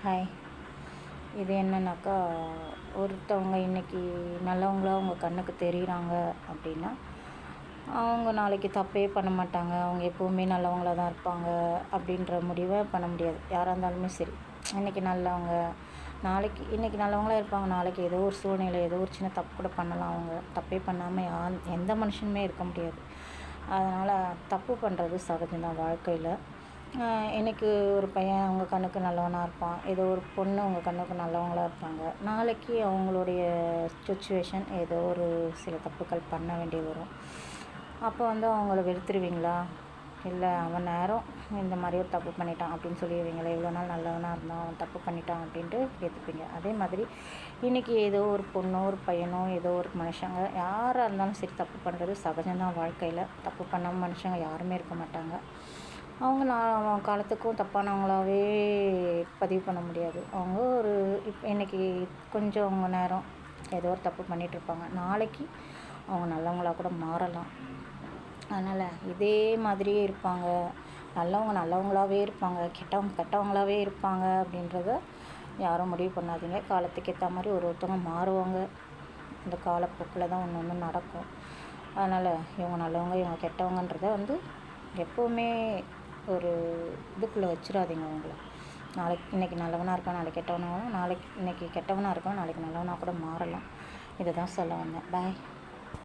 Hi. இது என்னன்னாக்கா, ஒருத்தவங்க இன்றைக்கி நல்லவங்களா அவங்க கண்ணுக்கு தெரியுறாங்க அப்படின்னா, அவங்க நாளைக்கு தப்பே பண்ண மாட்டாங்க. அவங்க எப்போவுமே நல்லவங்களா தான் இருப்பாங்க அப்படின்ற முடிவை பண்ண முடியாது. யாராக இருந்தாலுமே சரி. இன்றைக்கி நல்லவங்க, இன்றைக்கி நல்லவங்களா இருப்பாங்க. நாளைக்கு ஏதோ ஒரு சூழ்நிலை, ஏதோ ஒரு சின்ன தப்பு கூட பண்ணலாம். அவங்க தப்பே பண்ணாமல் எந்த மனுஷனுமே இருக்க முடியாது. அதனால் தப்பு பண்ணுறது சகஜம்தான் வாழ்க்கையில். இன்றைக்கி ஒரு பையன் அவங்க கண்ணுக்கு நல்லவனாக இருப்பான். ஏதோ ஒரு பொண்ணு அவங்க கண்ணுக்கு நல்லவங்களா இருப்பாங்க. நாளைக்கு அவங்களுடைய சிச்சுவேஷன் ஏதோ ஒரு சில தப்புக்கள் பண்ண வேண்டி வரும். அப்போ அவங்கள வெறுத்துருவீங்களா? இல்லை, அவன் நேரம் இந்த மாதிரி ஒரு தப்பு பண்ணிட்டான் அப்படின்னு சொல்லிடுவீங்களா? இவ்வளோ நாள் நல்லவனாக இருந்தான், அவன் தப்பு பண்ணிட்டான் அப்படின்ட்டு ஏற்றுப்பீங்க. அதே மாதிரி இன்றைக்கி ஏதோ ஒரு பொண்ணோ ஒரு பையனோ ஏதோ ஒரு மனுஷங்க யாராக இருந்தாலும் சரி, தப்பு பண்ணுறது சகஜம்தான் வாழ்க்கையில். தப்பு பண்ணாமல் மனுஷங்க யாருமே இருக்க மாட்டாங்க. அவங்க காலத்துக்கும் தப்பானவங்களாகவே பதிவு பண்ண முடியாது. அவங்க இன்றைக்கி கொஞ்சம் அவங்க நேரம் ஏதோ ஒரு தப்பு பண்ணிகிட்ருப்பாங்க. நாளைக்கு அவங்க நல்லவங்களாக கூட மாறலாம். அதனால் இதே மாதிரியே இருப்பாங்க, நல்லவங்க நல்லவங்களாகவே இருப்பாங்க, கெட்டவங்க கெட்டவங்களாகவே இருப்பாங்க அப்படின்றத யாரும் முடிவு பண்ணாதீங்க. காலத்துக்கு ஏற்ற மாதிரி ஒருத்தவங்க மாறுவாங்க. இந்த காலப்போக்கில் தான் ஒன்று நடக்கும். அதனால் இவங்க நல்லவங்க இவங்க கெட்டவங்கன்றத எப்போவுமே ஒரு இதுக்குள்ளே வச்சிடாதீங்க அவங்கள. இன்றைக்கி நல்லவனாக இருக்கான், நாளைக்கு கெட்டவனாகவும், இன்றைக்கி கெட்டவனாக இருக்கான், நாளைக்கு நல்லவனாக கூட மாறலாம். இதை தான் சொல்ல வந்தேன். பாய்.